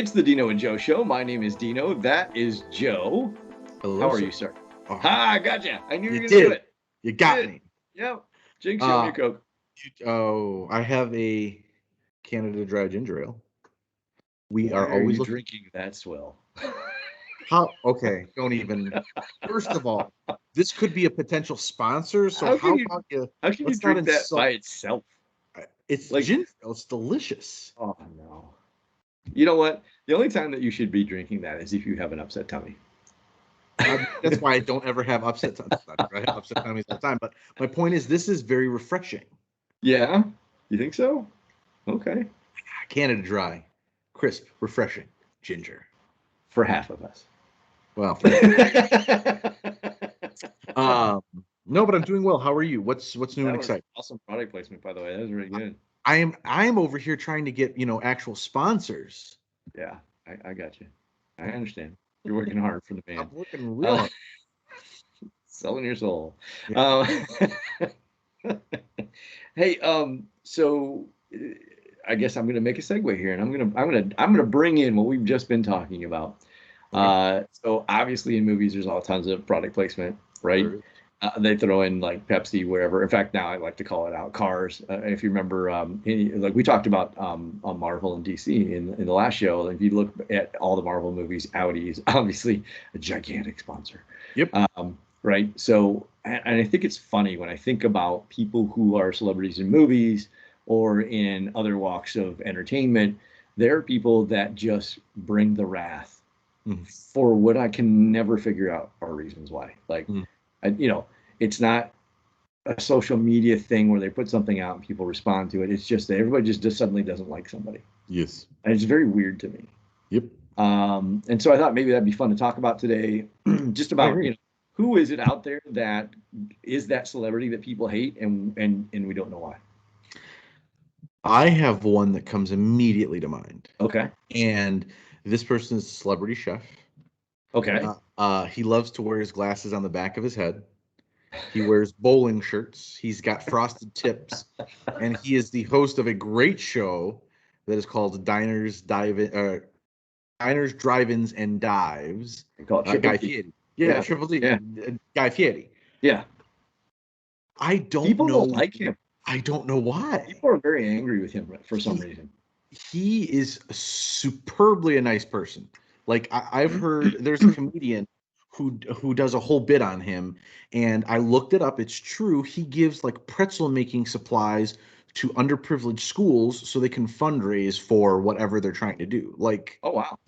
It's the Dino and Joe Show. My name is Dino. That is Joe. Hello, How are sir. you, sir? Oh, Ha! Gotcha. I knew you you were gonna do did. it. You got Did. me. Yep. Jinx, you owe me Uh, a Coke. I have a Canada Dry Ginger Ale. We Why are are always you looking. drinking that swill? How? Okay, don't even. First of all, this could be a potential sponsor. So How can how you? about you? How can you Let's not drink that by insult. itself? It's Like, ginger ale. It's delicious. oh no. You know what? The only time that you should be drinking that is if you have an upset tummy. That's why I don't ever have upset tummies. I have upset tummies all the time. But my point is, this is very refreshing. Yeah. You think so? Okay. Canada Dry, crisp, refreshing, ginger. For half of us. Well, um, no, but I'm doing well. How are you? What's new That and was exciting? awesome product placement, by the way. That was really good. I am over here trying to get actual sponsors. Yeah, I got you. I understand. You're working hard for the I'm band. working real Uh, hard. selling your soul. Yeah. Um, hey, so I guess I'm gonna make a segue here, and I'm gonna bring in what we've just been talking about. Okay. So obviously in movies, there's all tons of product placement, right? There is. They throw in like Pepsi, wherever. In fact, now I like to call it out cars. If you remember, like we talked about on Marvel and DC in the last show. If you look at all the Marvel movies, Audi is obviously a gigantic sponsor. Yep. Right. So, and I think it's funny when I think about people who are celebrities in movies or in other walks of entertainment. There are people that just bring the wrath Mhm. for what I can never figure out are reasons why. Like, Mhm. it's not a social media thing where they put something out and people respond to it. It's just that everybody just suddenly doesn't like somebody. Yes. And it's very weird to me. Yep. And so I thought maybe that'd be fun to talk about today, just I about, agree. who is it out there that is that celebrity that people hate and we don't know why. I have one that comes immediately to mind, Okay. and this person is a celebrity chef. Okay. He loves to wear his glasses on the back of his head. He wears bowling shirts. He's got frosted tips, and he is the host of a great show that is called Diners, Drive-ins, and Dives. We call it Triple Guy D. Fieri. Yeah, Yeah. Triple D. Yeah. Guy Fieri. Yeah. I don't People don't know. like him. I don't know why. People are very angry with him for some He reason. he is superbly a nice person. Like I've heard there's a comedian who does a whole bit on him, and I looked it up. It's true. He gives like pretzel making supplies to underprivileged schools so they can fundraise for whatever they're trying to do. Oh wow.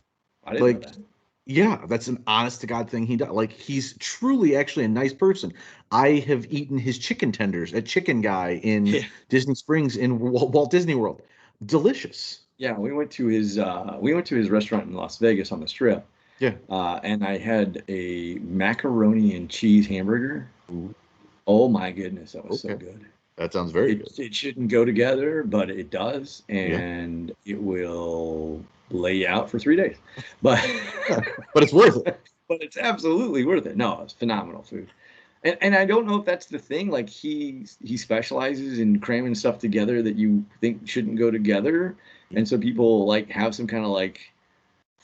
I didn't know Like that. yeah, that's an honest to God thing he does. Like he's truly actually a nice person. I have eaten his chicken tenders at Chicken Guy in Yeah. Disney Springs in Walt Disney World. Delicious. Yeah, we went to his restaurant in Las Vegas on the Strip, Yeah. and I had a macaroni and cheese hamburger. Ooh, Oh my goodness, that was so okay. good. That sounds very good. It shouldn't go together, but it does, Yeah. and it will lay you out for 3 days. But But it's worth it. but it's absolutely worth it. No, it's phenomenal food. And I don't know if that's the thing. Like he specializes in cramming stuff together that you think shouldn't go together, and so people like have some kind of like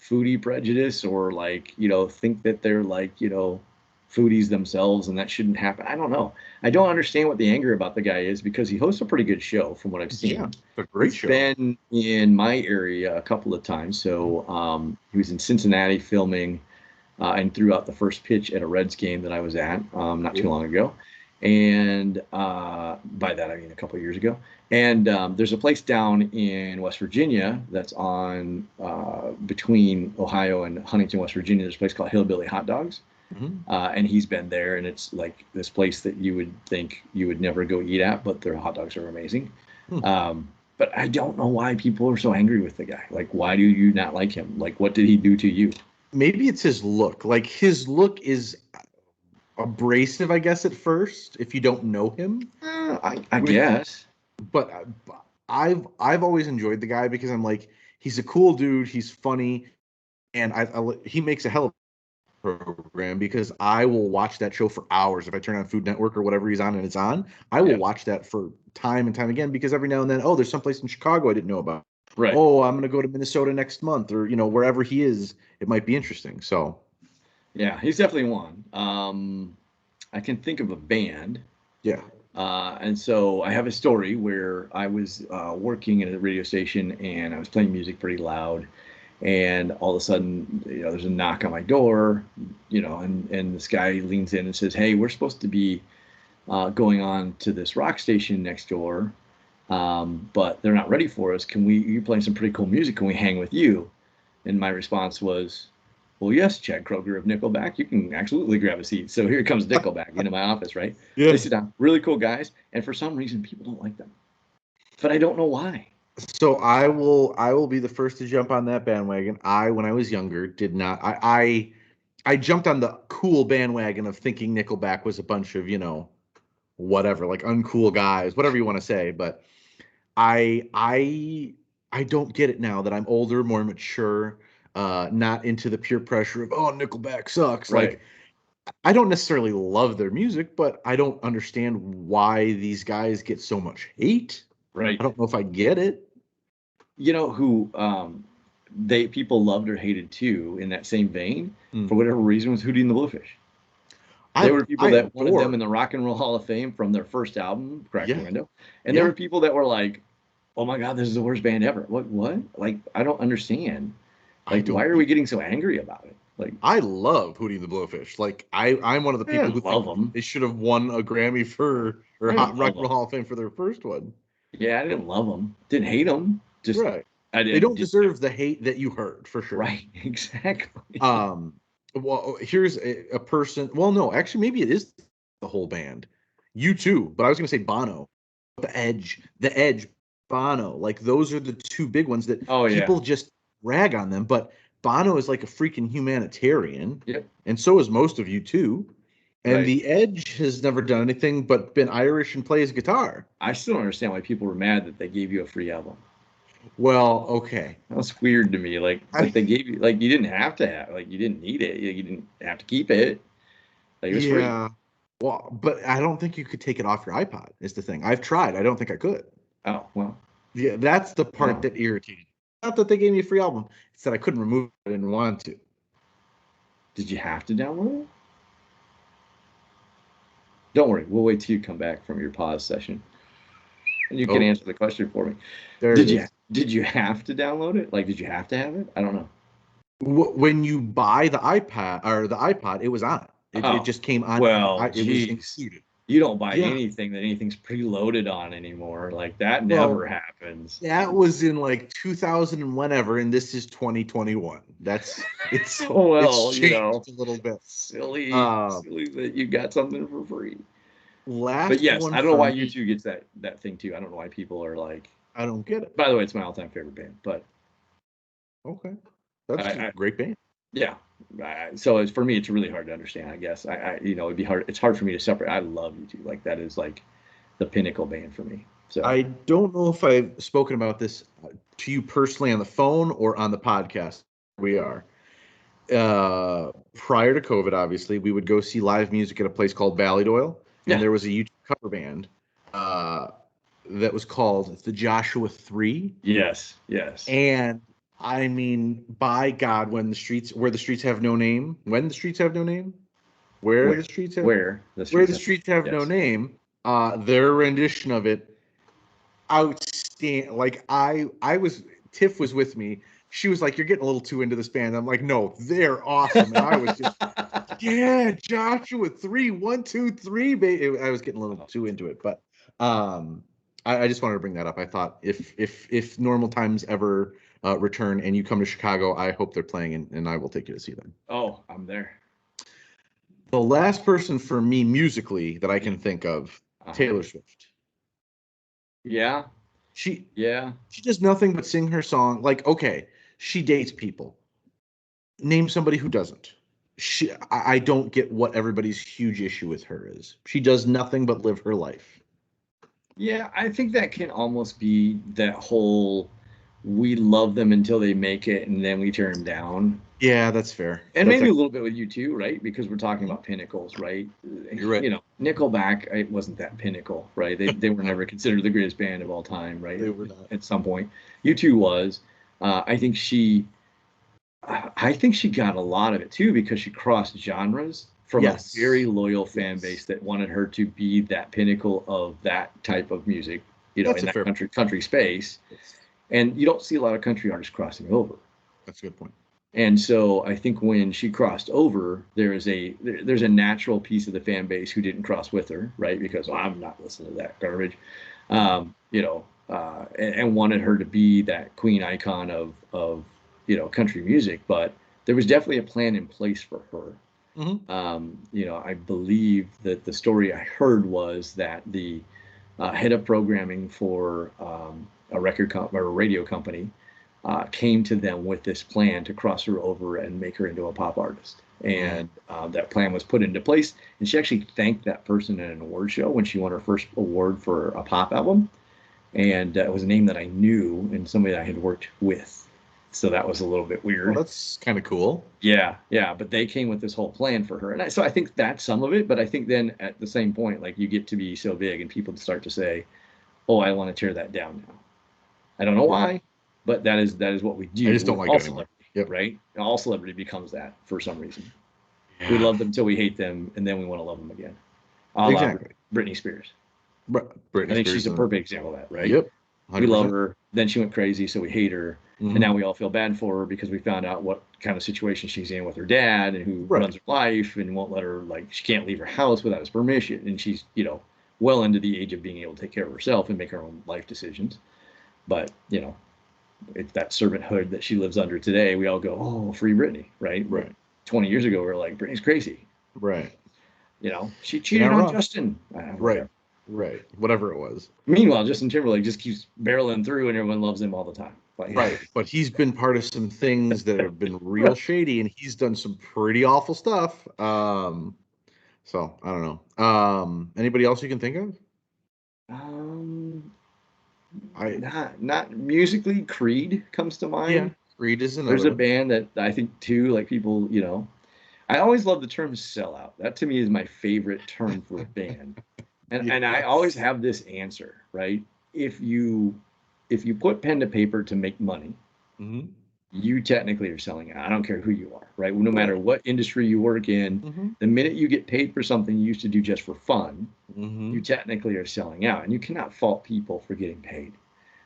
foodie prejudice or like think that they're like foodies themselves and that shouldn't happen. I don't know. I don't understand what the anger about the guy is because he hosts a pretty good show from what I've Yeah. seen. It's a great He's show. been in my area a couple of times. So he was in Cincinnati filming and threw out the first pitch at a Reds game that I was at not too long ago. And by that, I mean a couple of years ago. And there's a place down in West Virginia that's on between Ohio and Huntington, West Virginia. There's a place called Hillbilly Hot Dogs. Mhm. And he's been there, and it's like this place that you would think you would never go eat at, but their hot dogs are amazing. Hmm. But I don't know why people are so angry with the guy. Like, why do you not like him? Like, what did he do to you? Maybe it's his look. Like his look is abrasive, I guess, at first, if you don't know him. I Which, guess. but I've always enjoyed the guy because I'm like, he's a cool dude, he's funny, and he makes a hell of program because I will watch that show for hours if I turn on Food Network or whatever he's on and it's on. I will Yeah. watch that for time and time again because every now and then, oh, there's someplace in Chicago I didn't know about, Right. oh, I'm going to go to Minnesota next month, or wherever he is, it might be interesting. So Yeah, he's definitely one. I can think of a band. yeah. And so I have a story where I was working at a radio station and I was playing music pretty loud. And all of a sudden, there's a knock on my door, and this guy leans in and says, "Hey, we're supposed to be going on to this rock station next door, but they're not ready for us. You're playing some pretty cool music. Can we hang with you?" And my response was, "Well, yes, Chad Kroger of Nickelback, you can absolutely grab a seat." So here comes Nickelback into my office, right? Yeah. They sit down, really cool guys, and for some reason people don't like them, but I don't know why. So I will be the first to jump on that bandwagon. When I was younger, did not. I jumped on the cool bandwagon of thinking Nickelback was a bunch of whatever, like uncool guys, whatever you want to say. But I don't get it now that I'm older, more mature, not into the peer pressure of, oh, Nickelback sucks. Right, Like, I don't necessarily love their music, but I don't understand why these guys get so much hate. I right. don't know if I get it. You know who people loved or hated too in that same vein for whatever reason was Hootie and the Blowfish. There were people I that wanted them adore. in the Rock and Roll Hall of Fame from their first album, Crack the Yeah, Window, and there yeah. were people that were like, "Oh my God, this is the worst band ever." What? Like, I don't understand. I Like, why don't. are we getting so angry about it? Like, I love Hootie and the Blowfish. Like, I'm one of the I people who didn't think love them. they should have won a Grammy or I Hot didn't Rock love and Roll them. Hall of Fame for their first one. Yeah, I didn't love them. Didn't hate them. Just Right. I They didn't. don't deserve the hate that you heard, for sure. Right. Exactly. Um, well, here's a person. Well, no, actually, maybe it is the whole band. You too, but I was gonna say Bono, the Edge, Bono. Like, those are the two big ones that Oh yeah. people just rag on them. But Bono is like a freaking humanitarian, Yep. and so is most of you too. And Right. the Edge has never done anything but been Irish and plays guitar. I still don't understand why people were mad that they gave you a free album. Well, okay. That's weird to me. Like I they gave you, like, you didn't have to have, like, you didn't need it. You didn't have to keep it. Like, it was free. Yeah. Well, but I don't think you could take it off your iPod, is the thing. I've tried. I don't think I could. Oh well. Yeah, that's the part No. that irritated me. Not that they gave me a free album. It's that I couldn't remove it. I didn't want to. Did you have to download it? Don't worry. We'll wait till you come back from your pause session, and you can Oh, answer the question for me. there it Did you is. did you have to download it? Like, did you have to have it? I don't know. When you buy the iPad or the iPod, it was on it. It Oh, just came on. well, It was geez. included. You don't buy Yeah. anything that anything's preloaded on anymore. Like, that Well, never happens. that was in like 2000 and whenever, and this is 2021. It's Oh well, changed a little bit. Uh, silly that you got something for free. But Last yes, one I don't know for why me. U2 gets that thing too. I don't know why people are like. I don't get it. By the way, it's my all-time favorite band. But Okay, that's a I great band. yeah. So for me, it's really hard to understand. I guess it'd be hard. It's hard for me to separate. I love U2. Like, that is like the pinnacle band for me. So I don't know if I've spoken about this to you personally on the phone or on the podcast. We are. Prior to COVID, obviously, we would go see live music at a place called Ballydoyle, yeah, and there was a YouTube cover band that was called the Joshua 3. yes. And I mean, by God, where the streets have no name, where the streets have Where the where the streets have, streets have no yes. name, their rendition of it, outstanding. Like, Tiff was with me. She was like, "You're getting a little too into this band." I'm like, "No, they're awesome." And I was just, yeah, Joshua 3, 1, 2, 3, baby. I was getting a little too into it, but I just wanted to bring that up. I thought if normal times ever return and you come to Chicago, I hope they're playing, and I will take you to see them. Oh, I'm there. The last person for me musically that I can think of, Taylor Swift. Yeah. She Yeah. does nothing but sing her song. Like, okay, she dates people. Name somebody who doesn't. I don't get what everybody's huge issue with her is. She does nothing but live her life. Yeah, I think that can almost be that whole we love them until they make it, and then we turn them down. Yeah, that's fair. And That's maybe a little bit with you too, right? Because we're talking Mhm. about pinnacles, right? You're right. You know, Nickelback, it wasn't that pinnacle, right? They were never considered the greatest band of all time, right? They were not. At some point, U2 was. I think she got a lot of it too because she crossed genres from a very Yes. loyal fan base Yes. that wanted her to be that pinnacle of that type of music, you know, That's in a that fair point. country space. Yes. And you don't see a lot of country artists crossing over. That's a good point. And so I think when she crossed over, there's a natural piece of the fan base who didn't cross with her, right? Because well, I'm not listening to that garbage, Right. you know, and wanted her to be that queen icon of you know country music. But there was definitely a plan in place for her. Hmm. You know, I believe that the story I heard was that the head of programming for or a radio company came to them with this plan to cross her over and make her into a pop artist. Mm. And that plan was put into place. And she actually thanked that person at an award show when she won her first award for a pop album. And it was a name that I knew and somebody that I had worked with. So that was a little bit Well, weird. that's kind of cool. Yeah, yeah, but they came with this whole plan for her, and so I think that's some of it. But I think then at the same point, like you get to be so big, and people start to say, "Oh, I want to tear that down now." I don't know Right. why, but that is what we I do just don't with like all it anymore. celebrity, Yep. right? All celebrity becomes that for some reason. We Yeah. love them till we hate them, and then we want to love them again. A la Exactly. Britney Spears. I Britney think she's Spears a and perfect example of that, right? yep, We hundred love percent. her, then she went crazy, so we hate her, and Hmm. now we all feel bad for her because we found out what kind of situation she's in with her dad and who Right. runs her life and won't let her like she can't leave her house without his permission, and she's you know well into the age of being able to take care of herself and make her own life decisions. But you know, it's that servanthood that she lives under today. We all go, oh, free Britney, right? But Right. 20 years ago, we were like, Britney's crazy. Right. You know, she You're cheated not on wrong. Justin. Right. Whatever. Right. Whatever it was. Meanwhile, Justin Timberlake just keeps barreling through, and everyone loves him all the time. Like, Right. But he's been part of some things that have been real right. shady, and he's done some pretty awful stuff. So I don't know. Anybody else you can think of? Um, I not musically. Creed comes to Yeah. mind. Reed is There's another a one. band that I think too, like people, you know, I always love the term sellout. That to me is my favorite term for a band. And I always Yes. have this answer, right? If you if you put pen to paper to make money, Hmm. you technically are selling out. I don't care who you are, right? No matter Right. what industry you work in, Hmm. the minute you get paid for something you used to do just for fun, you Hmm. technically are selling out. And you cannot fault people for getting paid.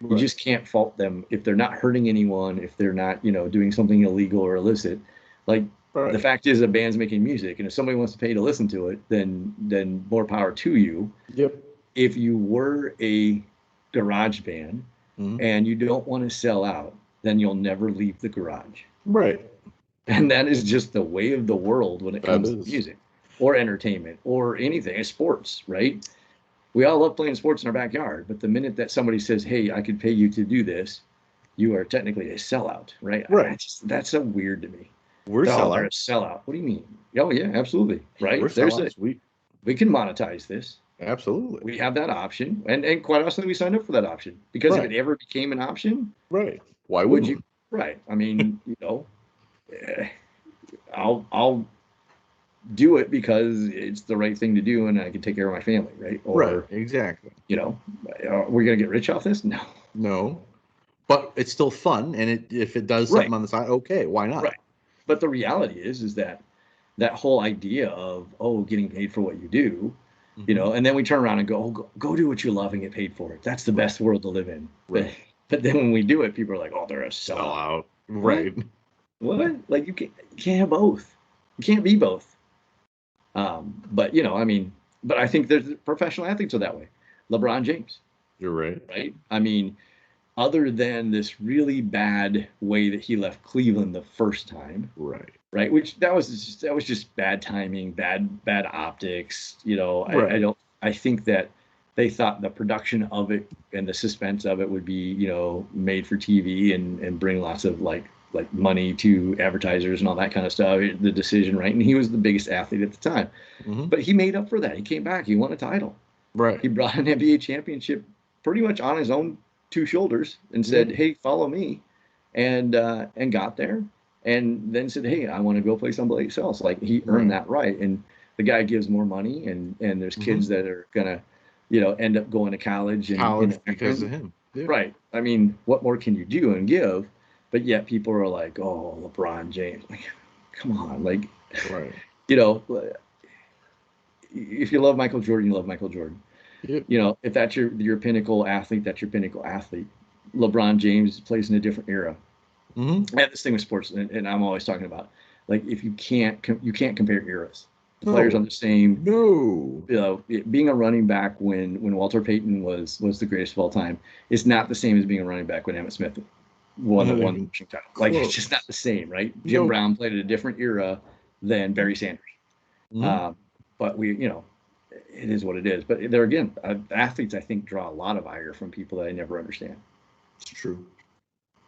You Right. just can't fault them if they're not hurting anyone, if they're not, you know, doing something illegal or illicit. Like the Right. fact is a band's making music, and if somebody wants to pay to listen to it, then more power to you. Yep. If you were a garage band Hmm. and you don't want to sell out, then you'll never leave the garage. Right. And that is just the way of the world when it That comes to is. music or entertainment or anything. It's sports, right? We all love playing sports in our backyard, but the minute that somebody says, "Hey, I could pay you to do this," you are technically a sellout, right? Right. That's so weird to me. We're Oh, they're a sellouts. sellout. What do you mean? Oh yeah, absolutely, We're right? sellouts. We can monetize this. Absolutely. We have that option, and quite honestly, we signed up for that option because if Right. it ever became an option, Right. Why would wouldn't you? we? Right. I mean, you know, eh, I'll do it because it's the right thing to do, and I can take care of my family, right? Right. Or Exactly. you know, we're gonna get rich off this? No. No. But it's still fun, and if it does Right. something on the side, okay, why not? Right. But the reality is that that whole idea of getting paid for what you do, you Hmm. know, and then we turn around and go, go do what you love and get paid for it. That's the Right. best world to live in. Right. But then when we do it, people are like, oh, they're a Sell sellout. out. What? Right. What? Like you can't have both. You can't be both. But you know, I mean, but I think there's professional athletes are that way. LeBron James, You're right. right? I mean, other than this really bad way that he left Cleveland the first time, Right. right? Which that was just bad timing, bad optics. You know, I Right. don't. I think that they thought the production of it and the suspense of it would be you know made for TV and bring lots of like money to advertisers and all that kind of stuff. The decision, right? And he was the biggest athlete at the time, Hmm. but he made up for that. He came back. He won a title. Right. He brought an NBA championship pretty much on his own two shoulders and said, "Hey, follow me," and got there, and then said, "Hey, I want to go play someplace else." Like he earned that right, and the guy gives more money, and there's kids that are gonna, end up going to college and because of him. Yeah. Right. I mean, what more can you do and give? But yet people are like, "Oh, LeBron James." Like, come on. Like, Right. If you love Michael Jordan, you love Michael Jordan. Yep. If that's your pinnacle athlete, that's your pinnacle athlete. LeBron James plays in a different era. I have this thing with sports, and I'm always talking about, like, if you can't compare eras. The players on the same. No. Being a running back when Walter Payton was the greatest of all time is not the same as being a running back when Emmitt Smith won the rushing title. Like, it's just not the same, right? Jim Brown played at a different era than Barry Sanders. But it is what it is. But there again, athletes, I think, draw a lot of ire from people that I never understand. It's true.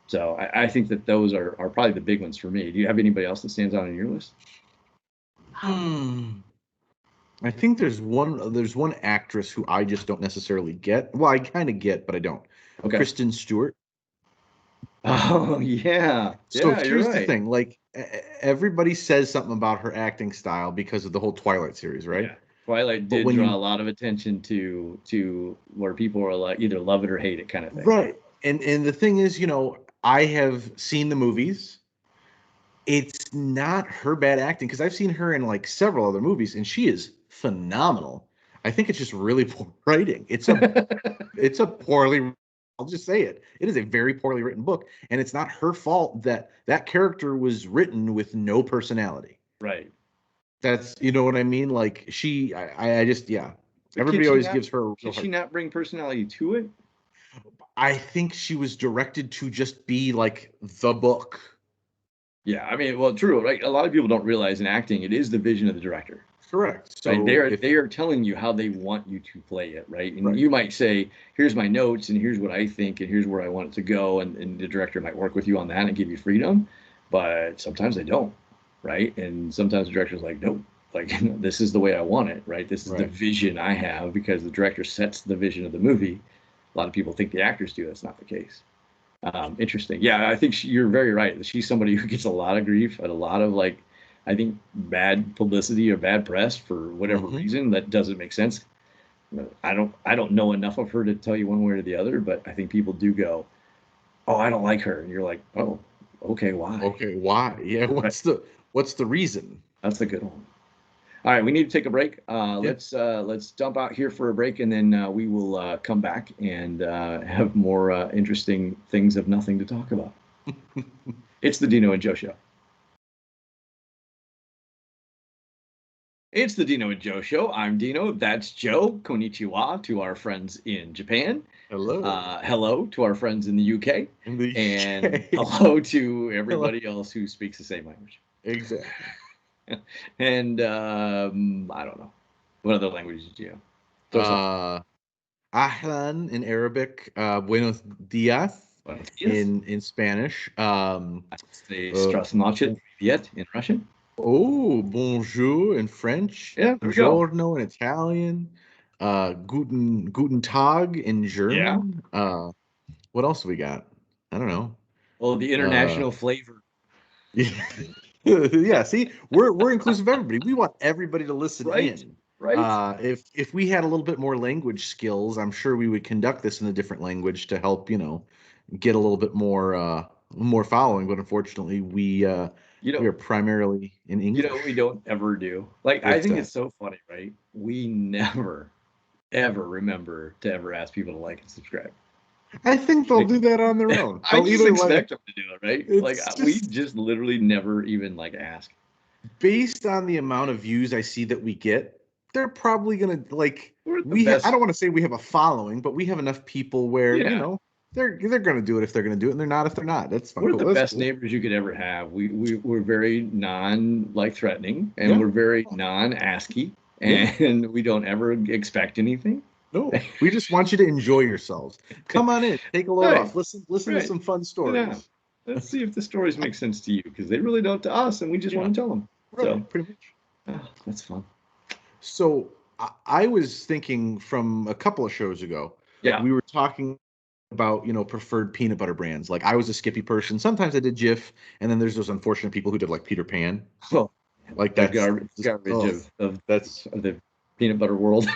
So I think that those are probably the big ones for me. Do you have anybody else that stands out on your list? I think there's one actress who I just don't necessarily get. Well, I kind of get, but I don't. Okay. Kristen Stewart. Oh, yeah. So yeah, here's right. the thing. Like, everybody says something about her acting style because of the whole Twilight series, right? Yeah. Twilight did draw a lot of attention to where people are like either love it or hate it kind of thing. Right. And the thing is, I have seen the movies. It's not her bad acting, because I've seen her in like several other movies, and she is phenomenal. I think it's just really poor writing. It's a poorly, I'll just say it. It is a very poorly written book, and it's not her fault that character was written with no personality. Right. That's, you know what I mean? Like, I just, yeah. Everybody always gives her. Can she not bring personality to it? I think she was directed to just be like the book. Yeah, I mean, well, true, right? A lot of people don't realize in acting, it is the vision of the director. Correct. So right? They are telling you how they want you to play it, right? And you might say, "Here's my notes, and here's what I think, and here's where I want it to go," and the director might work with you on that and give you freedom. But sometimes they don't, right? And sometimes the director's like, "Nope, like this is the way I want it, right? This is the vision I have," because the director sets the vision of the movie. A lot of people think the actors do. That's not the case. Interesting. Yeah, I think you're very right. She's somebody who gets a lot of grief and a lot of, like, I think, bad publicity or bad press for whatever reason that doesn't make sense. I don't know enough of her to tell you one way or the other, but I think people do go, "Oh, I don't like her," and you're like, "Oh, okay, why?" Okay, why? Yeah, what's the reason? That's a good one. All right, we need to take a break. Let's dump out here for a break, and then we will come back and have more interesting things of nothing to talk about. It's the Dino and Joe Show. It's the Dino and Joe Show. I'm Dino. That's Joe. Konnichiwa to our friends in Japan. Hello. Hello to our friends in the UK. And hello to everybody else who speaks the same language. Exactly. And I don't know. What other languages do you have? Ahlan in Arabic, buenos dias, in Spanish. Strasnachet Viet in Russian. Oh, bonjour in French. Yeah, Buongiorno in Italian. Guten Tag in German. Yeah. What else we got? I don't know. Oh, the international flavor. Yeah. Yeah, see, we're inclusive of everybody. We want everybody to listen in. Right. If we had a little bit more language skills, I'm sure we would conduct this in a different language to help, get a little bit more following. But unfortunately, we are primarily in English. You know what we don't ever do? Like, I think it's so funny, right? We never, ever remember to ever ask people to like and subscribe. I think they'll do that on their own. I just expect them to do it, right? Like, we just literally never even ask. Based on the amount of views I see that we get, they're probably gonna I don't want to say we have a following, but we have enough people where they're gonna do it if they're gonna do it, and they're not if they're not. That's fine. We're the best neighbors you could ever have. We're very threatening, and we're very non-asky, and we don't ever expect anything. No, we just want you to enjoy yourselves. Come on in, take a load off, listen to some fun stories. Yeah. Let's see if the stories make sense to you, because they really don't to us, and we just want to tell them. Right, so pretty much. That's fun. So I was thinking from a couple of shows ago. Yeah. We were talking about, preferred peanut butter brands. Like I was a Skippy person. Sometimes I did Jif, and then there's those unfortunate people who did like Peter Pan. Oh, Like the that's garbage of that's the peanut butter world.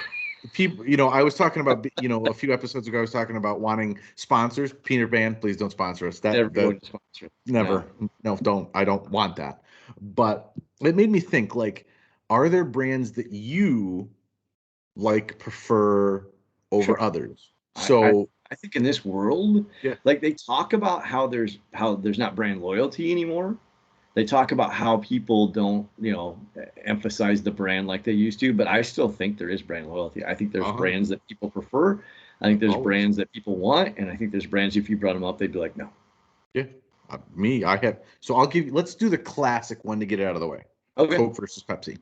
people. I was talking about, a few episodes ago, I was talking about wanting sponsors. Peter Pan, please don't sponsor us. Never That going to sponsor it. never. No, don't. I don't want that. But it made me think, like, are there brands that you like prefer over Sure. others? I, So I think in this world, yeah. like they talk about how there's not brand loyalty anymore. They talk about how people don't, emphasize the brand like they used to, but I still think there is brand loyalty. I think there's Uh-huh. brands that people prefer. I think there's Always. brands that people want, and I think there's brands if you brought them up, they'd be like, no. Yeah. I have. So let's do the classic one to get it out of the way. Okay, Coke versus Pepsi.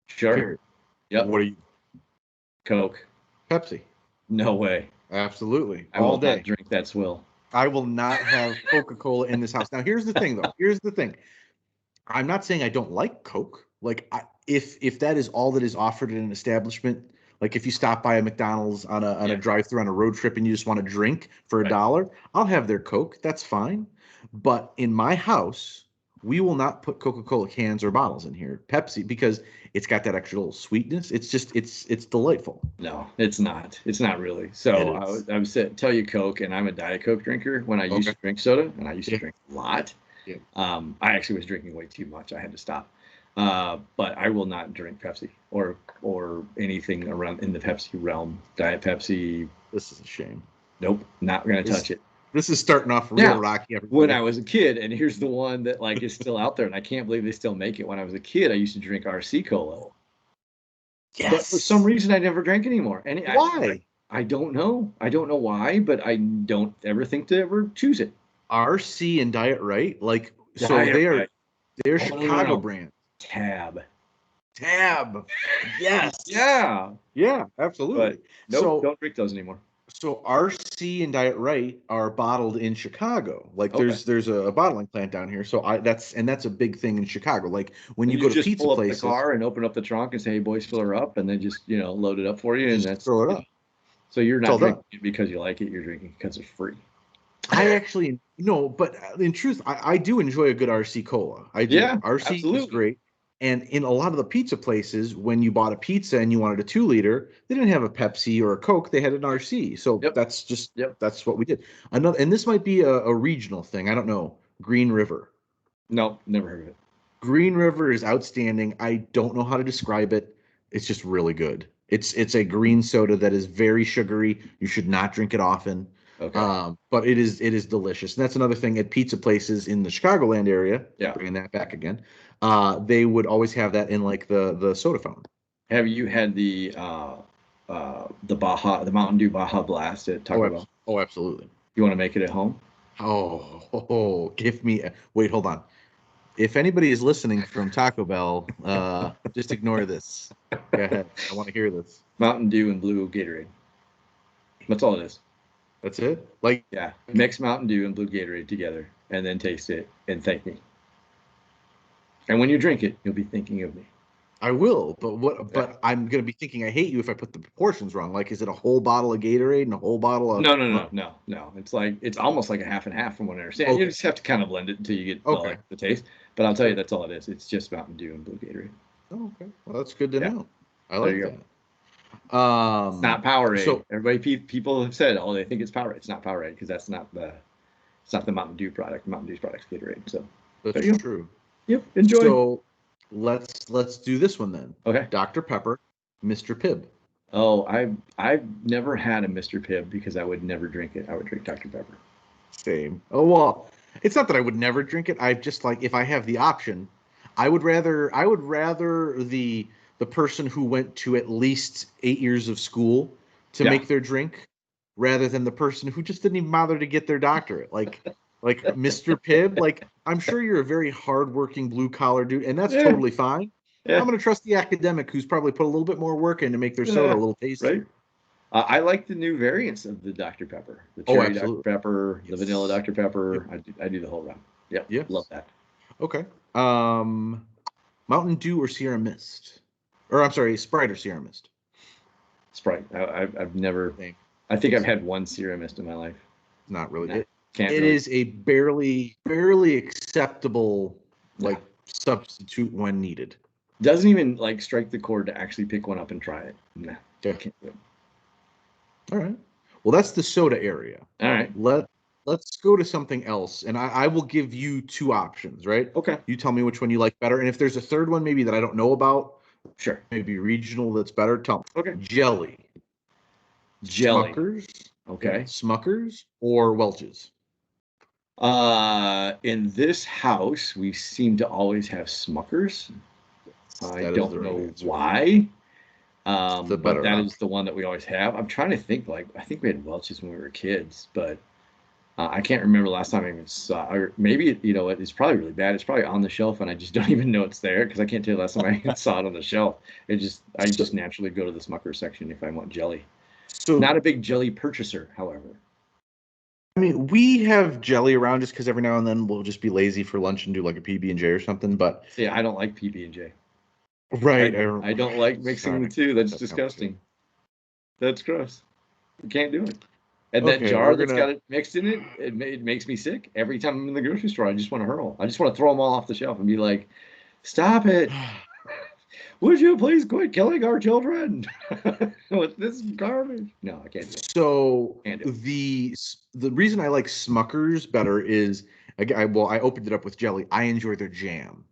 sure. Period. Yep. What are you? Coke. Pepsi. No way. Absolutely. I All will day. not drink that swill. I will not have Coca-Cola in this house. Now, here's the thing, though. Here's the thing. I'm not saying I don't like Coke. Like, if that is all that is offered in an establishment, like if you stop by a McDonald's on a drive-through on a road trip and you just want to drink for $1, I'll have their Coke. That's fine. But in my house, we will not put Coca-Cola cans or bottles in here. Pepsi, because it's got that extra little sweetness. It's just it's delightful. No, it's not. It's not really. It So is. I was tell you Coke, and I'm a Diet Coke drinker. When I used Okay. to drink soda, and I used to Yeah. drink a lot. Yeah. I actually was drinking way too much. I had to stop. But I will not drink Pepsi or anything around in the Pepsi realm. Diet Pepsi. This is a shame. Nope, not gonna touch it. This is starting off real Now, rocky. when Everybody. I was a kid, and here's the one that like is still out there, and I can't believe they still make it. When I was a kid, I used to drink RC Cola. But for some Yes. reason, I never drank anymore. And Why? I don't know. I don't know why, but I don't ever think to ever choose it. RC and Diet Right, like so Diet they're Right. they're Oh, no, Chicago no. brands. Tab. Tab. Yes. Yeah. Yeah, But absolutely. nope, So don't drink those anymore. RC and Diet Right are bottled in Chicago. Like Okay. there's a bottling plant down here. So that's a big thing in Chicago. Like when And you you go to just pizza pull up the places, car and open up the trunk and say, "Hey, boys, fill her up," and then just load it up for you, you and just that's throw it up. so you're It's not all done. drinking it because you like it. You're drinking because it's free. I actually no, but in truth, I do enjoy a good RC cola. I do. Yeah, RC is absolutely. great. And in a lot of the pizza places, when you bought a pizza and you wanted a 2 liter, they didn't have a Pepsi or a Coke. They had an RC. So Yep. Yep. that's what we did. Another, and this might be a regional thing. I don't know. Green River. No, never heard of it. Green River is outstanding. I don't know how to describe it. It's just really good. It's a green soda that is very sugary. You should not drink it often. Okay. But it is delicious. And that's another thing at pizza places in the Chicagoland area, Yeah. bringing that back again. They would always have that in like the soda fountain. Have you had the Mountain Dew Baja Blast at Taco Bell? Oh, absolutely. You want to make it at home? Give me wait, hold on. If anybody is listening from Taco Bell, just ignore this. Go ahead. I want to hear this. Mountain Dew and blue Gatorade. That's all it is. That's it? Like, Yeah. Mix Mountain Dew and blue Gatorade together and then taste it and thank me. And when you drink it, you'll be thinking of me. I will, but what? But I'm gonna be thinking I hate you if I put the proportions wrong. Like, is it a whole bottle of Gatorade and a whole bottle of? No. It's almost like a half and half from what I understand. Okay. You just have to kind of blend it until you get Okay. the taste. But I'll tell you, that's all it is. It's just Mountain Dew and blue Gatorade. Oh, okay. Well, that's good to know. I There like you that. It's not Powerade. So Everybody, people have said, oh, they think it's Powerade. It's not Powerade because it's not the Mountain Dew product. Mountain Dew's product's Gatorade. So that's true. Yep. Enjoy. So let's do this one then. Okay. Dr. Pepper, Mr. Pibb. Oh, I've never had a Mr. Pibb because I would never drink it. I would drink Dr. Pepper. Same. Oh well, it's not that I would never drink it. I just like if I have the option, I would rather the person who went to at least 8 years of school to make their drink rather than the person who just didn't even bother to get their doctorate. Like Mr. Pibb, like I'm sure you're a very hardworking blue collar dude, and that's totally fine. Yeah. I'm going to trust the academic who's probably put a little bit more work in to make their soda a little tastier. Right. I like the new variants of the Dr. Pepper. The cherry Dr. Pepper, the vanilla Dr. Pepper. I do the whole run. Yeah. Yes. Love that. Okay. Mountain Dew or Sierra Mist? Or I'm sorry, Sprite or Sierra Mist? Sprite. I've never. I think I've had one Sierra Mist in my life. not really. Nah, It can't it really. is a barely acceptable like substitute when needed. Doesn't even like strike the chord to actually pick one up and try it. Nah, Okay. can't do it. All right. Well, that's the soda area. All right. Let's go to something else, and I will give you two options, right? Okay. You tell me which one you like better, and if there's a third one maybe that I don't know about, Sure. maybe regional that's better, tell me. Okay. Jelly. Jelly. Smuckers. Okay. Smuckers or Welch's? In this house, we seem to always have Smuckers. I That is the don't right know answer. why. The But better that option. is the one that we always have. I'm trying to think, like, I think we had Welch's when we were kids, but I can't remember the last time I even saw, or maybe, you know, it's probably really bad. It's probably on the shelf and I just don't even know it's there because I can't tell you the last time I even saw it on the shelf. I just naturally go to the Smucker section if I want jelly. So Not a big jelly purchaser, however. I mean, we have jelly around just because every now and then we'll just be lazy for lunch and do like a PB&J or something. But See, I don't like PB&J. right, I don't like mixing the two. That's That disgusting. That's gross. You can't do it. And that Okay, jar we're that's gonna. got it mixed in it, it makes me sick. Every time I'm in the grocery store, I just want to hurl. I just want to throw them all off the shelf and be like, "Stop it! Would you please quit killing our children with this garbage?" No, I can't do it. So Can't do it. the reason I like Smuckers better is I opened it up with jelly. I enjoy their jam.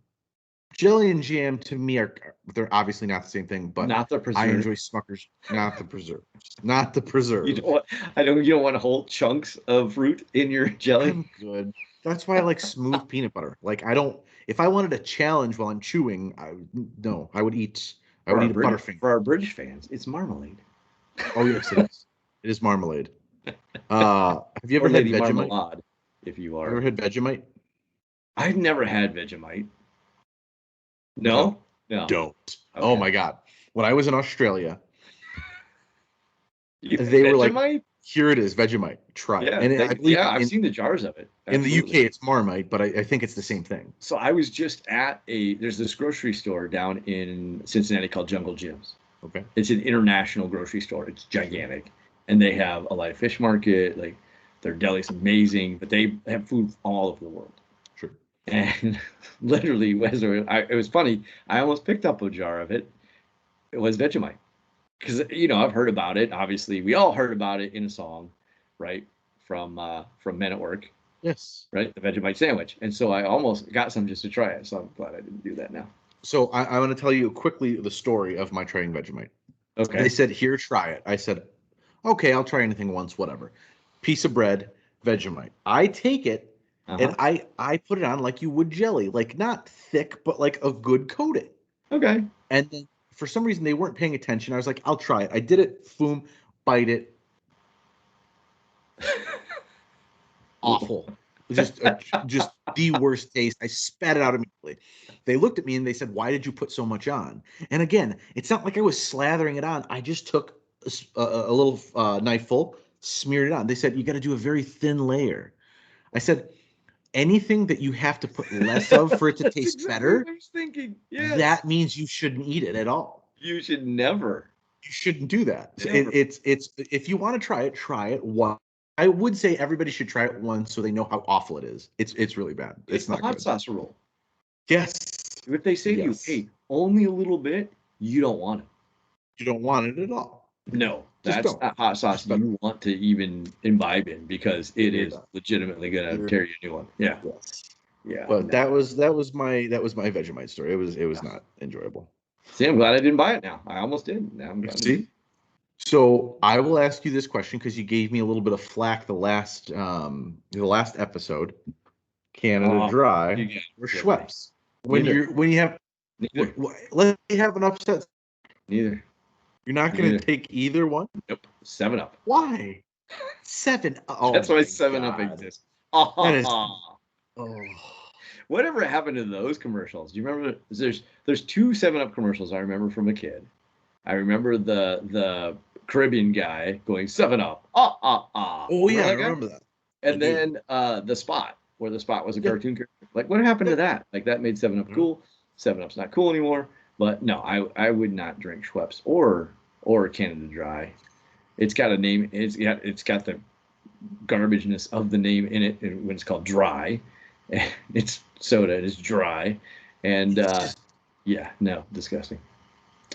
Jelly and jam to me are they're obviously not the same thing, but Not the I preserve. enjoy Smuckers, not the preserve, not the You preserve. don't want. I don't. You don't want whole chunks of fruit in your jelly. I'm good. That's why I like smooth peanut butter. Like I don't. If I wanted a challenge while I'm chewing, no, I would eat. I would eat a Butterfinger. For our British fans, it's marmalade. Oh yes, it is. It is marmalade. Have you ever Or had Lady Vegemite? Marmalade, if you Ever are. had Vegemite? I've never had Vegemite. No? No. Don't. Oh Okay. my God. When I was in Australia, they were like, Vegemite? here it is, Vegemite. Try it. Yeah, And I believe yeah, I've seen the jars of it. in the UK Absolutely. it's Marmite, but I think it's the same thing. So I was just at there's this grocery store down in Cincinnati called Jungle Jim's. Okay. It's an international grocery store. It's gigantic. And they have a live fish market. Like their deli's amazing, but they have food all over the world. Sure. And literally, it was funny. I almost picked up a jar of it. It was Vegemite. Because I've heard about it. Obviously, we all heard about it in a song, right? From Men at Work, Yes. right? The Vegemite sandwich. And so I almost got some just to try it. So I'm glad I didn't do that now. So I want to tell you quickly the story of my trying Vegemite. Okay. They said, here, try it. I said, okay, I'll try anything once, whatever. Piece of bread, Vegemite. I take it and I put it on like you would jelly, like not thick, but like a good coating. Okay. And then for some reason they weren't paying attention. I was like, I'll try it. I did it, boom, bite it. Awful. Just the worst taste. I spat it out immediately. They looked at me and they said, "Why did you put so much on?" And again, it's not like I was slathering it on. I just took a little knife full, smeared it on. They said, "You got to do a very thin layer." I said, "Anything that you have to put less of for it to taste exactly better, what I was thinking. Yes. that means you shouldn't eat it at all. You should never. You shouldn't do that. Never. It's if you want to try it. One, I would say everybody should try it once so they know how awful it is. It's really bad. It's the not hot good. sauce rule. Yes. If they say to you, "Hey, only a little bit," you don't want it. You don't want it at all. No, Just that's don't. not hot sauce you want to even imbibe in because it is legitimately gonna tear you a new one. Yeah. Yes. Yeah. But that was my Vegemite story. It was not enjoyable. See, I'm glad I didn't buy it now. I almost did. Now I'm glad. See? So I will ask you this question because you gave me a little bit of flack the last episode. Canada Dry or Schweppes? When you have neither. Let me have an upset. Neither. You're not going to take either one? Nope. 7-Up. Why? 7. Oh, that's why 7-Up exists. That is. Oh. Whatever happened to those commercials? Do you remember? There's 2 7-Up commercials I remember from a kid. I remember the Caribbean guy going 7-Up. Oh yeah, I remember that. And then the Spot, where the Spot was a cartoon character. Like, what happened to that? Like, that made 7-Up cool. 7-Up's not cool anymore. But no, I would not drink Schweppes or Canada Dry. It's got a name. It's got the garbageness of the name in it when it's called dry. It's soda. It is dry, and It's just yeah, no, disgusting.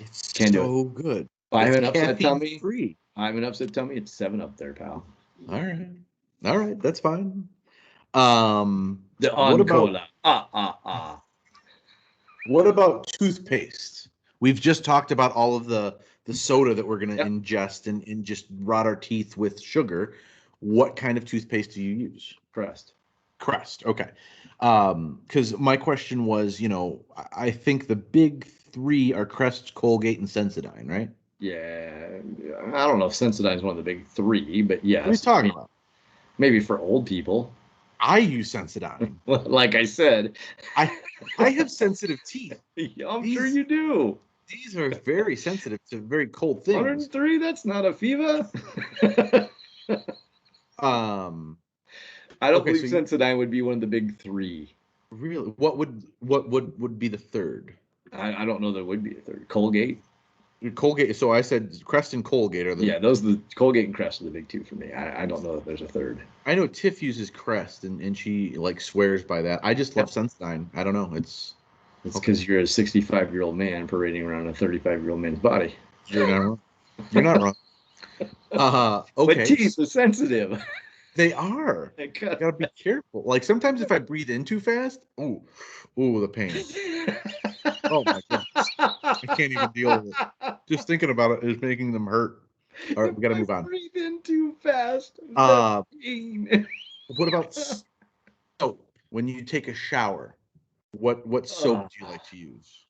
it's Can't do it. so good. If I have It's an upset caffeine tummy, free. I have an upset tummy. It's 7 Up there, pal. All right. All right, that's fine. The What on about cola. what about toothpaste? We've just talked about all of the soda that we're going to Yep. ingest and just rot our teeth with sugar. What kind of toothpaste do you use? Crest. Crest. Okay. Because my question was, I think the big three are Crest, Colgate, and Sensodyne, right? Yeah, I don't know if Sensodyne is one of the big three, but What are you yes, I talking mean, about? maybe for old people. I use Sensodyne. Like I said, I I have sensitive teeth. I'm sure These you do. these are very sensitive to very cold things. 103, that's not a fever. Um, I don't okay, believe so you Sensodyne would be one of the big three. really what would be the third? I don't know there would be a third. Colgate. Colgate. So I said Crest and Colgate are the. Yeah, those are the Colgate and Crest are the big two for me. I don't know if there's a third. I know Tiff uses Crest and she like swears by that. I just love Yep. Sensodyne. I don't know. It's It's okay. because you're a 65-year-old man parading around a 35-year-old man's body. You're not wrong. You're not wrong. But Okay. teeth are sensitive. They are. They cut. Gotta be careful. Like sometimes if I breathe in too fast, the pain. Oh my goodness. I can't even deal with it. Just thinking about it is making them hurt. All right, If we gotta I move on. breathe in too fast, the Uh, pain. what about soap? When you take a shower, what soap Uh, do you like to use?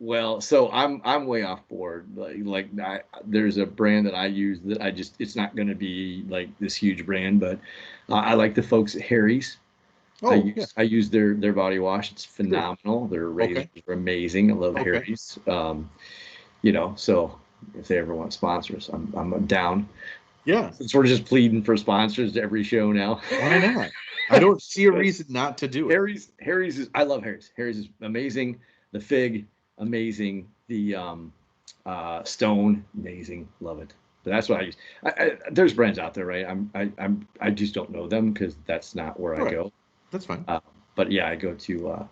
well, so I'm way off board. There's a brand that I use that it's not going to be like this huge brand, but I like the folks at Harry's. Oh, yeah, I use their body wash. It's sure. phenomenal. Their razors Okay. are amazing. I love Okay. Harry's. So if they ever want sponsors, I'm down. Yeah. Since we're just pleading for sponsors to every show now. Why not? I don't see a reason not to do it. Harry's is I love Harry's. Harry's is amazing. The Fig, amazing. The Stone, amazing. Love it. But that's what I use. There's brands out there, right? I just don't know them because that's not where I Right. go. That's fine. But yeah, I go to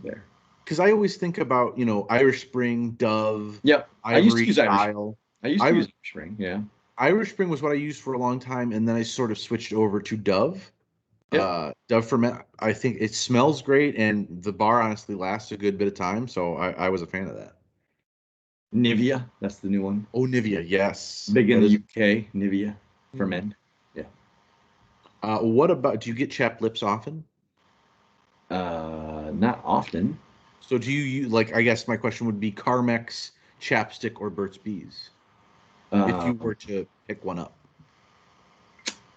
there. Because I always think about, Irish Spring, Dove, Yep. Ivory, Dial. I used to use Irish Spring. Yeah. Irish Spring was what I used for a long time, and then I sort of switched over to Dove. Yep. Dove ferment. I think it smells great, and the bar honestly lasts a good bit of time. So I was a fan of that. Nivea, that's the new one. Oh, Nivea, yes, Big in that the is. UK. Nivea for Mhm. men. Yeah. What about? Do you get chapped lips often? Not often. So do you like? I guess my question would be Carmex, chapstick, or Burt's Bees, if Uh, you were to pick one up.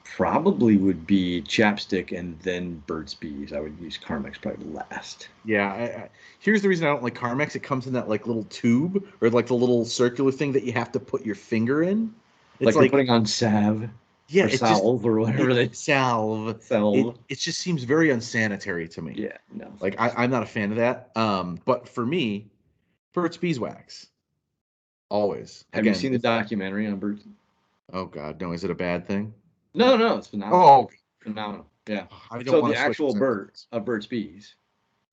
Probably would be chapstick and then Burt's Bees. I would use Carmex probably last. Yeah, here's the reason I don't like Carmex. It comes in that like little tube or like the little circular thing that you have to put your finger in. It's Like you're like, putting on salve yeah, or salve or whatever they salve. salve. It just seems very unsanitary to me. Yeah, no. Like I'm not a fan of that. But for me, Burt's Beeswax, always. Have you Again, seen the documentary on Burt's? oh God, no, is it a bad thing? No, no, it's phenomenal. Oh, Phenomenal. Yeah. I don't So want the to switch actual Burt sentences. of Burt's Bees.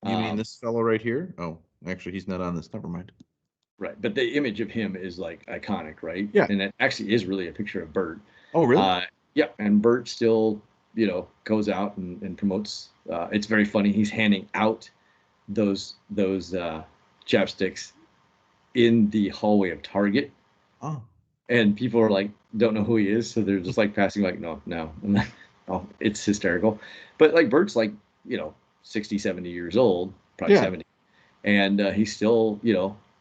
You mean Um, this fellow right here? Oh, actually, he's not on this. Never mind. right. But the image of him is like iconic, right? Yeah. And it actually is really a picture of Burt. Oh, really? Yeah, and Bert still, goes out and promotes. It's very funny. He's handing out those chapsticks in the hallway of Target, Oh, and people are like, don't know who he is, so they're just like passing, like, no, no. And like, oh, it's hysterical. But like Bert's like, 60, 70 years old, probably yeah. 70, and he's still,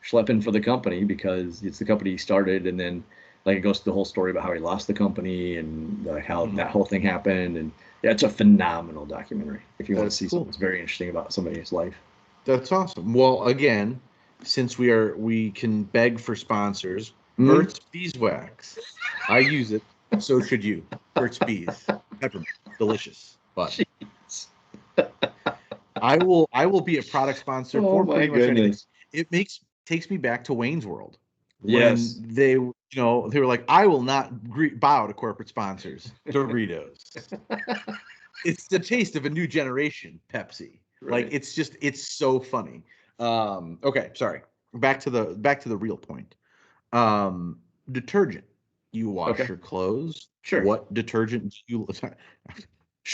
schlepping for the company because it's the company he started, and then like it goes to the whole story about how he lost the company and how Mhm. that whole thing happened. And yeah, it's a phenomenal documentary if you want to That's see cool. something that's very interesting about somebody's life. That's awesome. Well, again, since we can beg for sponsors, Mhm. Burt's Beeswax. I use it, so should you. Burt's Bees, peppermint, delicious. But Jeez. I will be a product sponsor Oh for my pretty much anything. goodness. It takes me back to Wayne's World. when Yes. they were like, I will not bow to corporate sponsors. Doritos. It's the taste of a new generation, Pepsi. Like Right. it's so funny. Okay, sorry. Back to the real point. Detergent. You wash Okay. your clothes. Sure. What detergent do you?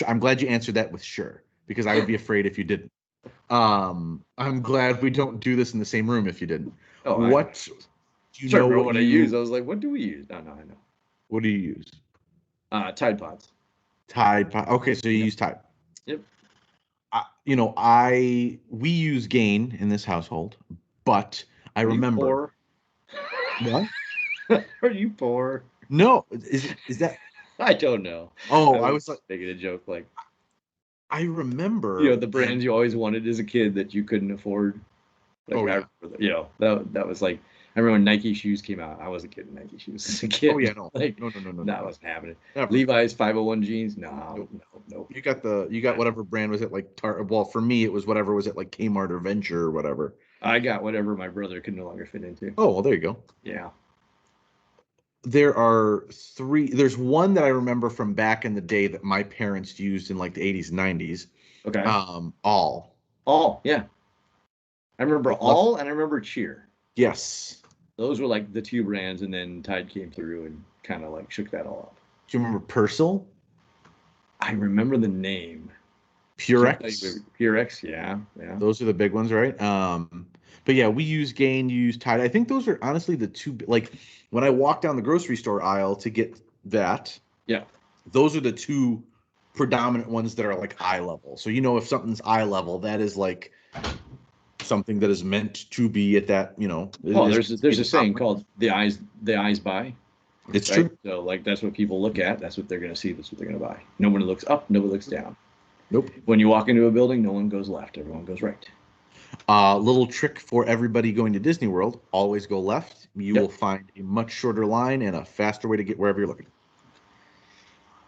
I'm glad you answered that with sure, because I would be afraid if you didn't. I'm glad we don't do this in the same room if you didn't. Oh, I know. What do you Sure. know Remember what what I you use? use? I was like, what do we use? No, I know. What do you use? Tide Pods. Tide Pod. Okay, so you Yep. use Tide. Yep. We use Gain in this household, but I Are you remember poor? what? Are you poor? No, is that? I don't know. Oh, I I was was like, making a joke, like, I remember the when. brands you always wanted as a kid that you couldn't afford. Like, Oh I yeah. remember that was like, I remember when Nike shoes came out. I wasn't getting Nike shoes as a Oh yeah. kid. No. Like, No. No. No. No. No. that No. wasn't happening. Never. Levi's 501 jeans. No, Nope. no, no. You got whatever brand was it like well, for me it was whatever was it like Kmart or Venture or whatever. I got whatever my brother could no longer fit into. Oh, well, there you go. Yeah. There are three. There's one that I remember from back in the day that my parents used in like the 80s and 90s. Okay. All. All. Yeah. I remember Like left. All and I remember Cheer. Yes. Those were like the two brands, and then Tide came through and kind of like shook that all up. Do you remember Persil? I remember the name. Purex? Purex, yeah. Those are the big ones, right? But yeah, we use Gain, you use Tide. I think those are honestly the two. Like when I walk down the grocery store aisle to get that, Yeah. those are the two predominant ones that are like eye level. So if something's eye level, that is like something that is meant to be at that. Well, Is there's a saying called the eyes buy, it's right? true. So like that's what people look at. That's what they're going to see. That's what they're going to buy. Nobody looks up. Nobody looks down. Nope. When you walk into a building, no one goes left. Everyone goes right. Little trick for everybody going to Disney World: always go left. You Yep. will find a much shorter line and a faster way to get wherever you're looking.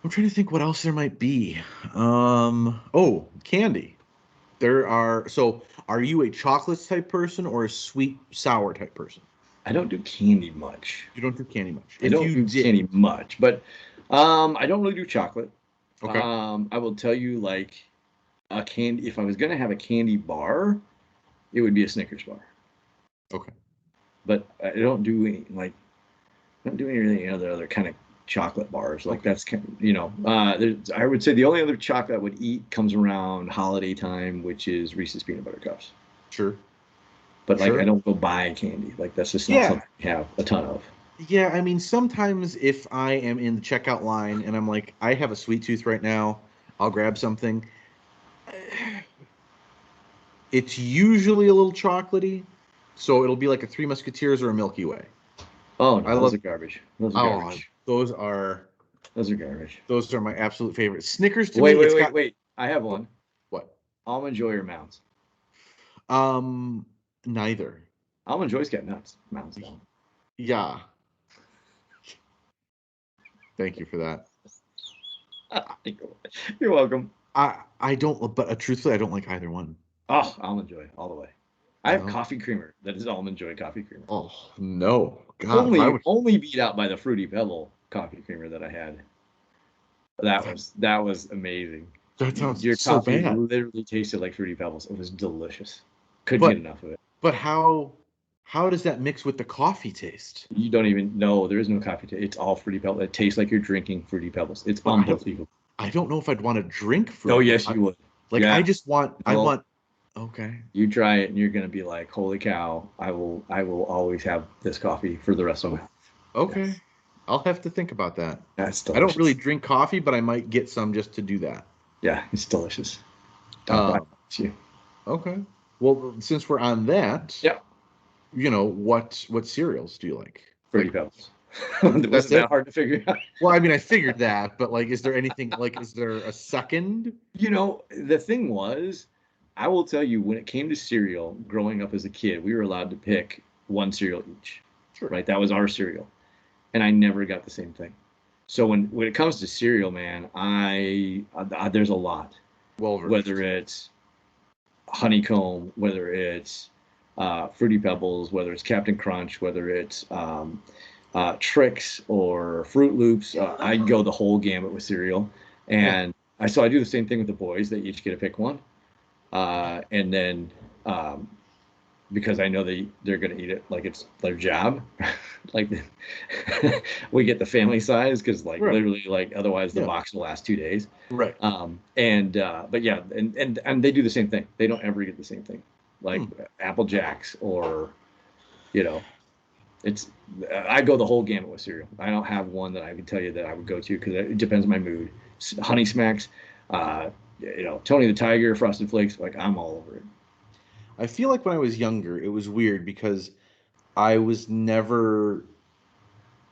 I'm trying to think what else there might be. Oh, candy. Are you a chocolate type person or a sweet sour type person? I don't do candy much. You don't do candy much. I If don't you do did, candy much, but I don't really do chocolate. okay. I will tell you, like, a candy. If I was gonna have a candy bar, it would be a Snickers bar. Okay. But I don't do any other kind of chocolate bars. Like Okay. that's kind of, I would say the only other chocolate I would eat comes around holiday time, which is Reese's peanut butter cups. Sure. But like I Sure. don't go buy candy. Like that's just not Yeah. something I have a ton of. Yeah, I mean, sometimes if I am in the checkout line and I'm like, I have a sweet tooth right now, I'll grab something. It's usually a little chocolatey, so it'll be like a Three Musketeers or a Milky Way. Oh I no, those love. are garbage. Those are Oh, garbage. those are Those are garbage. my absolute favorite. Snickers to Wait, me, wait, it's wait, got wait. I have what? one. What? Almond Joy or Mounds? Um, Neither. Almond Joy's got nuts. Mounds don't. Yeah. Thank you for that. You're welcome. I don't, but truthfully, I don't like either one. Oh, Almond Joy all the way. I have No. coffee creamer. That is Almond Joy coffee creamer. Oh no, God! If I Only would, only beat out by the Fruity Pebble coffee creamer that I had. That was amazing. that sounds Your so coffee bad. literally tasted like Fruity Pebbles. It was delicious. Couldn't get But enough of it. but how does that mix with the coffee taste? You don't even know there is no coffee taste. It's all Fruity Pebbles. It tastes like you're drinking Fruity Pebbles. It's But unbelievable. I don't know if I'd want to drink Oh fruity. yes, you would. I Yeah. just want I No. want. Okay. You try it and you're gonna be like, holy cow! I will always have this coffee for the rest of my life. Okay. Yes. I'll have to think about that. That's I don't really delicious. drink coffee, but I might get some just to do that. Yeah, it's delicious. Top five. Um, It's you. okay. Well, since we're on that, Yeah. what cereals do you like? Fruity Pebbles. Wasn't That's that it? hard to figure out? Well, I mean, I figured that, but like, is there anything is there a second? The thing was, I will tell you, when it came to cereal, growing up as a kid, we were allowed to pick one cereal each, Sure. right? That was our cereal. And I never got the same thing. So when it comes to cereal, man, there's a lot. Well versed. Whether it's honeycomb, whether it's Fruity Pebbles, whether it's Captain Crunch, whether it's Tricks or Fruit Loops. I go the whole gamut with cereal, and I do the same thing with the boys. They each get to pick one, and then because I know they're going to eat it like it's their job, like we get the family size because like literally like otherwise the box will last 2 days. Right. But yeah, and they do the same thing. They don't ever get the same thing, like Apple Jacks or, you know, it's I go the whole gamut with cereal. I don't have one that I can tell you that I would go to because it depends on my mood. Honey Smacks, Tony the Tiger, Frosted Flakes, like I'm all over it. I feel like when I was younger, it was weird because I was never,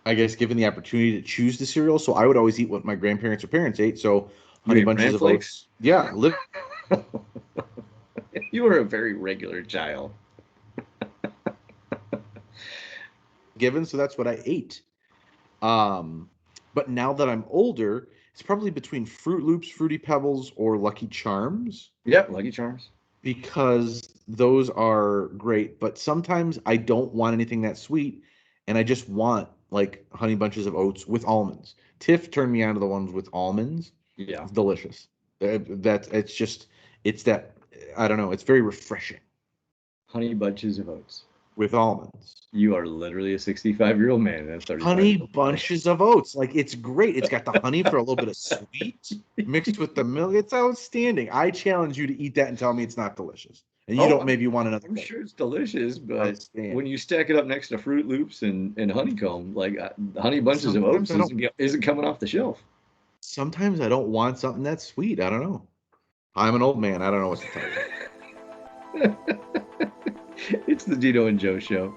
I guess, given the opportunity to choose the cereal. So I would always eat what my grandparents or parents ate. So Honey Bunches of Oats. Yeah. You were a very regular child. Given, so that's what I ate. But now that I'm older, it's probably between Fruit Loops, Fruity Pebbles, or Lucky Charms. Yep, Lucky Charms. Because those are great, but sometimes I don't want anything that sweet, and I just want like Honey Bunches of Oats with almonds. Tiff turned me on to the ones with almonds. Yeah, it's delicious. It's that, I don't know. It's very refreshing. Honey Bunches of Oats with almonds. You are literally a 65-year-old man. That's Honey Bunches of Oats. Like, it's great. It's got the honey for a little bit of sweet mixed with the milk. It's outstanding. I challenge you to eat that and tell me it's not delicious. And you don't maybe want another. I'm sure it's delicious, but when you stack it up next to Fruit Loops and Honeycomb, like Honey Bunches of Oats isn't coming off the shelf. Sometimes I don't want something that's sweet. I don't know. I'm an old man. I don't know what to tell you. It's the Dino and Joe Show.